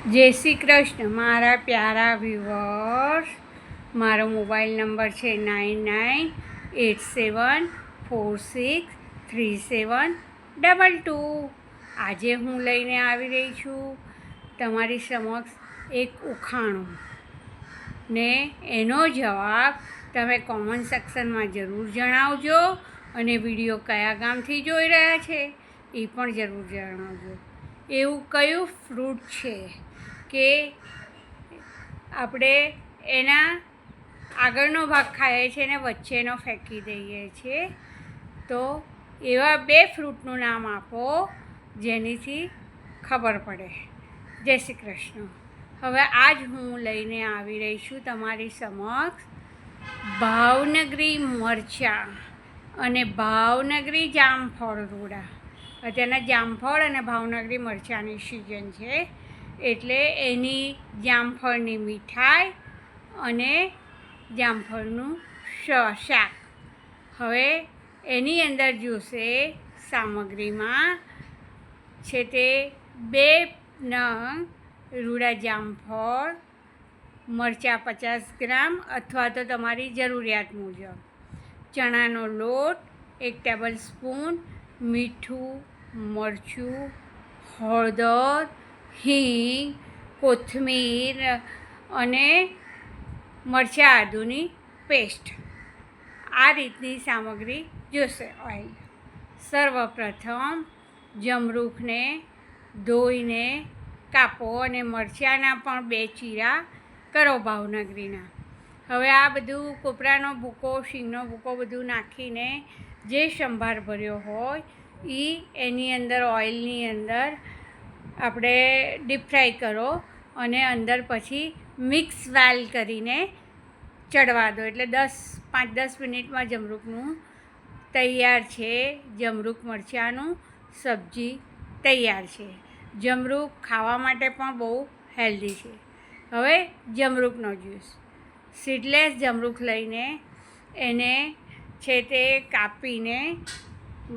જય શ્રી કૃષ્ણ મારા પ્યારા વ્યુઅર્સ. મારો મોબાઈલ નંબર છે 9987463722. આજે હું લઈને આવી રહી છું તમારી સમક્ષ એક ઉખાણું ને એનો જવાબ તમે કોમેન્ટ સેક્શનમાં જરૂર જણાવજો, અને વિડીયો કયા ગામથી જોઈ રહ્યા છે એ પણ જરૂર જણાવજો. એવું કયું ફ્રૂટ છે કે આપણે એના આગળનો ભાગ ખાઈએ છીએ અને વચ્ચેનો ફેંકી દઈએ છીએ? તો એવા 2 ફ્રૂટનું નામ આપો જેનીથી ખબર પડે. જય શ્રી કૃષ્ણ. હવે આજ હું લઈને આવી રહી છું તમારી સમક્ષ ભાવનગરી મરચાં અને ભાવનગરી જામફળ રૂડા. અત્યારના જામફળ અને ભાવનગરી મરચાંની સિઝન છે, એટલે એની જામફળની મીઠાઈ અને જામફળનું શાક. હવે એની અંદર જોશે સામગ્રીમાં છે તે 2 નંગ રૂડા જામફળ, મરચાં 50 ગ્રામ અથવા તો તમારી જરૂરિયાત મુજબ, ચણાનો લોટ 1 ટેબલ સ્પૂન, મીઠું, મરચું, હળદર, હિંગ, કોથમીર અને મરચાં આદુની પેસ્ટ. આ રીતની સામગ્રી જોશે. ઓઇલ સર્વપ્રથમ જમરૂખને ધોઈને કાપો અને મરચાંના પણ 2 ચીરા કરો ભાવનગરીના. હવે આ બધું કોપરાનો ભૂકો, શીંગનો ભૂકો બધું નાખીને જે સંભાર ભર્યો હોય એ એની અંદર ઓઇલની અંદર આપણે ડીપ ફ્રાય કરો અને અંદર પછી મિક્સ વેલ કરીને ચડવા દો, એટલે 5-10 મિનિટમાં જમરૂખનું તૈયાર છે. જમરૂખ મરચાંનું સબ્જી તૈયાર છે. જમરૂખ ખાવા માટે પણ બહુ હેલ્ધી છે. હવે જમરૂખનો જ્યુસ, સીડલેસ જમરૂખ લઈને એને છે તે કાપીને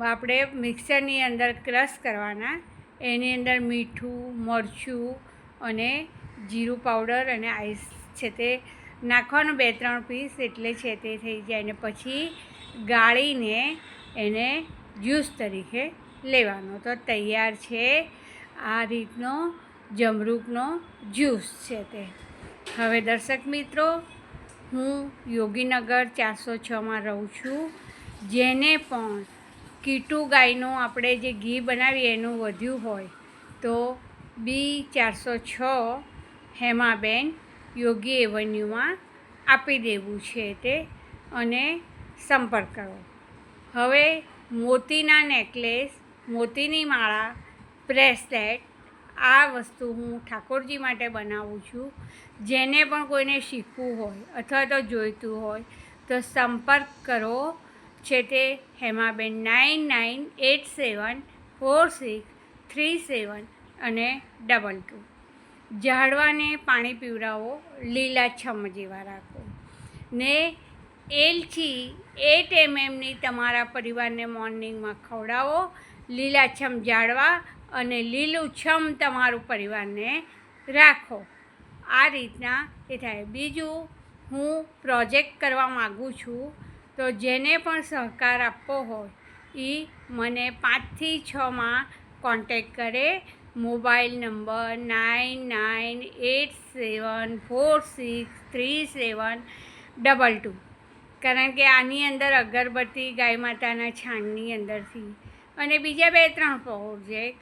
આપણે મિક્સરની અંદર ક્રશ કરવાના. એની અંદર મીઠું, મરચું અને જીરું પાવડર અને આઈસ છે તે નાખવાનું 2-3 પીસ, એટલે છે તે થઈ જાય. ને પછી ગાળીને એને જ્યુસ તરીકે લેવાનો. તો તૈયાર છે આ રીતનો જમરૂખનો જ્યુસ છે તે. હવે દર્શક મિત્રો, હું યોગીનગર 406માં રહું છું. જેને પણ કીટુ ગાયનું આપણે જે ઘી બનાવીએ એનું વધ્યું હોય તો B406 હેમાબેન યોગી એવન્યુમાં આપી દેવું છે તે, અને સંપર્ક કરો. હવે મોતીના નેકલેસ, મોતીની માળા, બ્રેસલેટ, આ વસ્તુ હું ઠાકોરજી માટે બનાવું છું. જેને પણ કોઈને શીખવું હોય અથવા તો જોઈતું હોય તો સંપર્ક કરો છે તે હેમાબેન 99874637 અને 22. ઝાડવાને પાણી પીવડાવો, લીલાછમ જેવા રાખો ને એલચી 8 mmની તમારા પરિવારને મોર્નિંગમાં ખવડાવો. લીલાછમ ઝાડવા અને લીલુંછમ તમારું પરિવારને રાખો. આ રીતના એ થાય. બીજું, હું પ્રોજેક્ટ કરવા માગું છું, તો જેને પણ સહકાર આપવો હોય એ મને 5 થી 6માં કોન્ટેક કરે. Mobile number 9987463722. કારણ કે આની અંદર અગરબત્તી, ગાય માતાના છાણની અંદરથી અને બીજા 2-3 પ્રોજેક્ટ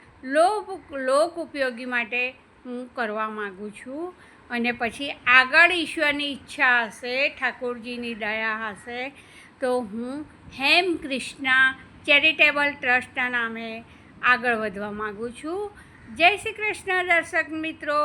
લોક ઉપયોગી માટે હું કરવા માગું છું. અને પછી આગળ ઈશ્વરની ઈચ્છા હશે, ઠાકોરજીની દયા હશે તો હું હેમ કૃષ્ણા ચેરિટેબલ ટ્રસ્ટના નામે આગળ વધવા માગું છું. જય શ્રી કૃષ્ણ દર્શક મિત્રો.